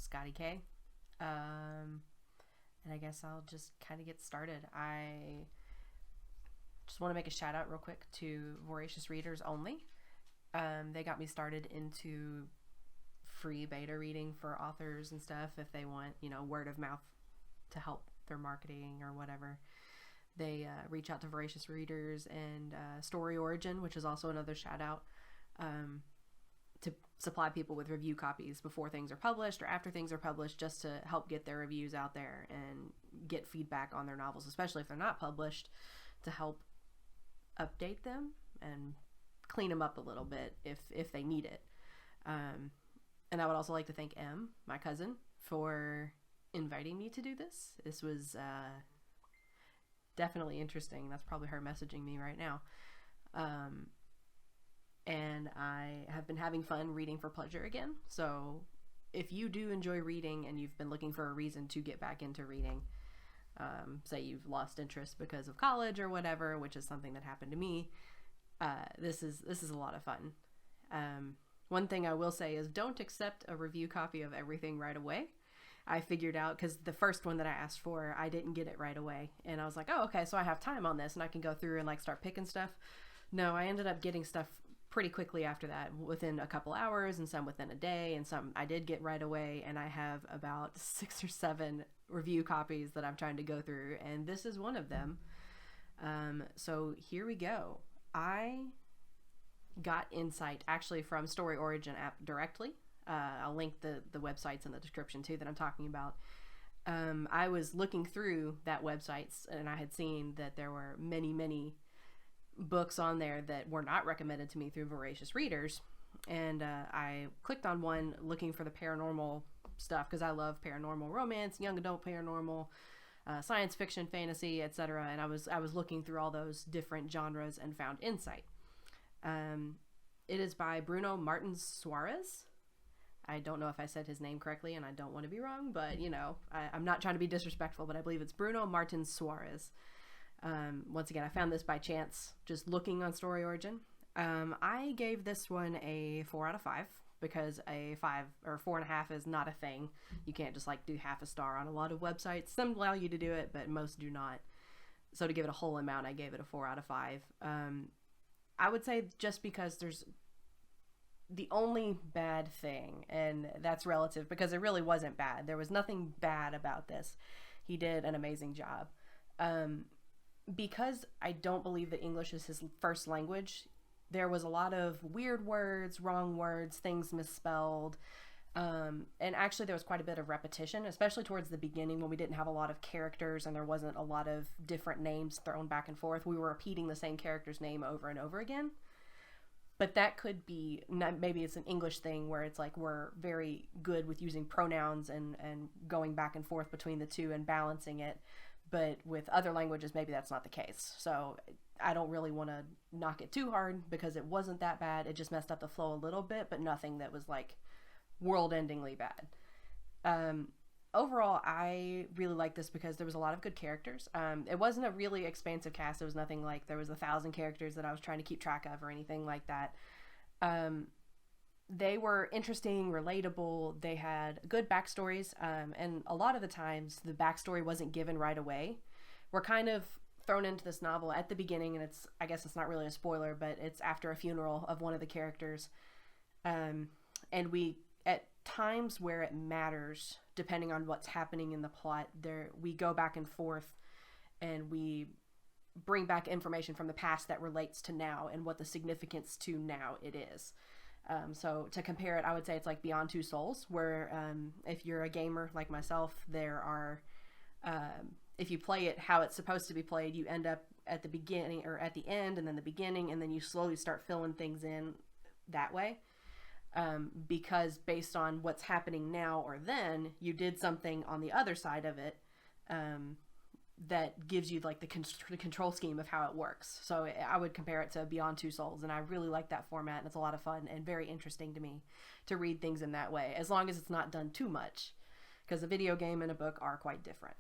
Scotty K. And I guess I'll just kind of get started. I just want to make a shout out real quick to Voracious Readers Only. They got me started into free beta reading for authors and stuff if they want, word of mouth to help their marketing or whatever. They reach out to Voracious Readers and Story Origin, which is also another shout out, to supply people with review copies before things are published or after things are published, just to help get their reviews out there and get feedback on their novels, especially if they're not published, to help update them and clean them up a little bit if they need it. And I would also like to thank Em, my cousin, for inviting me to do this. This was definitely interesting. That's probably her messaging me right now. And I have been having fun reading for pleasure again. So if you do enjoy reading and you've been looking for a reason to get back into reading, say you've lost interest because of college or whatever, which is something that happened to me, this is a lot of fun. One thing I will say is don't accept a review copy of everything right away. I figured out, because the first one that I asked for, I didn't get it right away. And I was like, oh, okay, so I have time on this and I can go through and start picking stuff. No, I ended up getting stuff pretty quickly after that, within a couple hours, and some within a day, and some I did get right away. And I have about 6 or 7 review copies that I'm trying to go through, and this is one of them. So here we go. I got insight actually from Story Origin app directly. I'll link the websites in the description too that I'm talking about. I was looking through that websites, and I had seen that there were many books on there that were not recommended to me through Voracious Readers. And I clicked on one looking for the paranormal stuff, because I love paranormal romance, young adult paranormal, science fiction, fantasy, etc. And I was looking through all those different genres and found Insight. It is by Bruno Martins Soares. I don't know if I said his name correctly, and I don't want to be wrong, but I'm not trying to be disrespectful, but I believe it's Bruno Martins Soares. Once again, I found this by chance, just looking on Story Origin. I gave this one a 4 out of 5, because a 5 or 4.5 is not a thing. You can't just do half a star on a lot of websites. Some allow you to do it, but most do not. So to give it a whole amount, I gave it a 4 out of 5. I would say just because there's the only bad thing, and that's relative because it really wasn't bad. There was nothing bad about this. He did an amazing job. Because I don't believe that English is his first language, there was a lot of weird words, wrong words, things misspelled. And actually there was quite a bit of repetition, especially towards the beginning when we didn't have a lot of characters and there wasn't a lot of different names thrown back and forth. We were repeating the same character's name over and over again. But that could be, maybe it's an English thing where it's we're very good with using pronouns and going back and forth between the two and balancing it. But with other languages, maybe that's not the case. So I don't really want to knock it too hard because it wasn't that bad. It just messed up the flow a little bit, but nothing that was world-endingly bad. Overall, I really like this because there was a lot of good characters. It wasn't a really expansive cast. It was nothing there was 1,000 characters that I was trying to keep track of or anything like that. They were interesting, relatable. They had good backstories. And a lot of the times the backstory wasn't given right away. We're kind of thrown into this novel at the beginning, and I guess it's not really a spoiler, but it's after a funeral of one of the characters. And we, at times where it matters, depending on what's happening in the plot, we go back and forth and we bring back information from the past that relates to now and what the significance to now it is. So to compare it, I would say it's like Beyond Two Souls, where if you're a gamer like myself, there are, if you play it how it's supposed to be played, you end up at the beginning or at the end and then the beginning, and then you slowly start filling things in that way. Because based on what's happening now or then, you did something on the other side of it that gives you the control scheme of how it works. So I would compare it to Beyond Two Souls, and I really like that format, and it's a lot of fun and very interesting to me to read things in that way, as long as it's not done too much, because a video game and a book are quite different.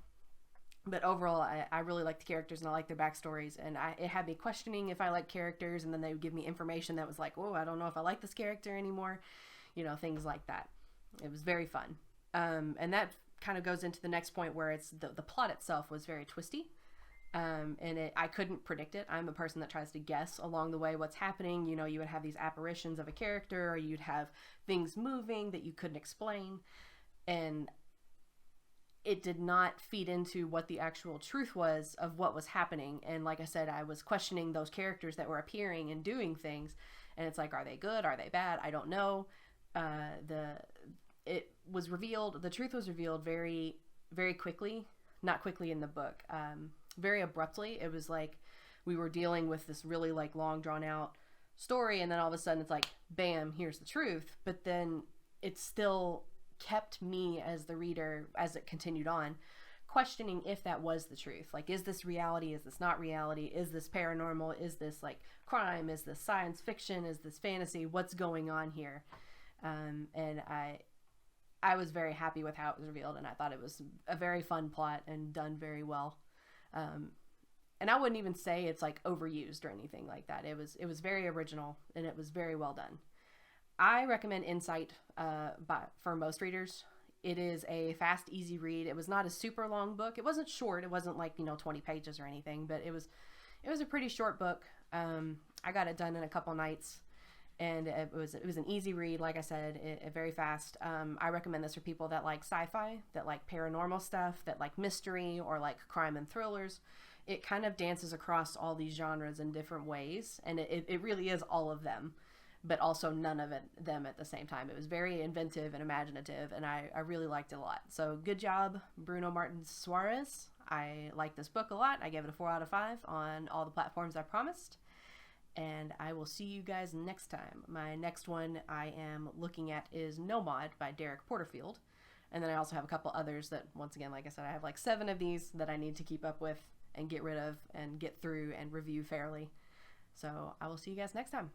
But overall, I really like the characters and I like their backstories, and it had me questioning if I like characters, and then they would give me information that was oh, I don't know if I like this character anymore, things like that. It was very fun. And that kind of goes into the next point where it's the plot itself was very twisty. And I couldn't predict it. I'm a person that tries to guess along the way what's happening. You know, you would have these apparitions of a character, or you'd have things moving that you couldn't explain. And it did not feed into what the actual truth was of what was happening. And like I said, I was questioning those characters that were appearing and doing things. And it's like, are they good? Are they bad? I don't know. It was revealed, the truth was revealed very, very quickly. Not quickly in the book. Very abruptly. It was like we were dealing with this really like long drawn out story, and then all of a sudden it's like, bam, here's the truth. But then it still kept me as the reader, as it continued on, questioning if that was the truth. Like, is this reality? Is this not reality? Is this paranormal? Is this like crime? Is this science fiction? Is this fantasy? What's going on here? And I was very happy with how it was revealed, and I thought it was a very fun plot and done very well. And I wouldn't even say it's like overused or anything like that. It was very original, and it was very well done. I recommend Insight for most readers. It is a fast, easy read. It was not a super long book. It wasn't short. It wasn't like 20 pages or anything, but it was a pretty short book. I got it done in a couple nights. And it was an easy read, like I said, very fast. I recommend this for people that like sci-fi, that like paranormal stuff, that like mystery, or like crime and thrillers. It kind of dances across all these genres in different ways, and it really is all of them, but also none of them at the same time. It was very inventive and imaginative, and I really liked it a lot. So good job, Bruno Martins Soares. I like this book a lot. I gave it a 4 out of 5 on all the platforms I promised. And I will see you guys next time. My next one I am looking at is No Mod by Derek Porterfield. And then I also have a couple others that, once again, like I said, I have like 7 of these that I need to keep up with and get rid of and get through and review fairly. So I will see you guys next time.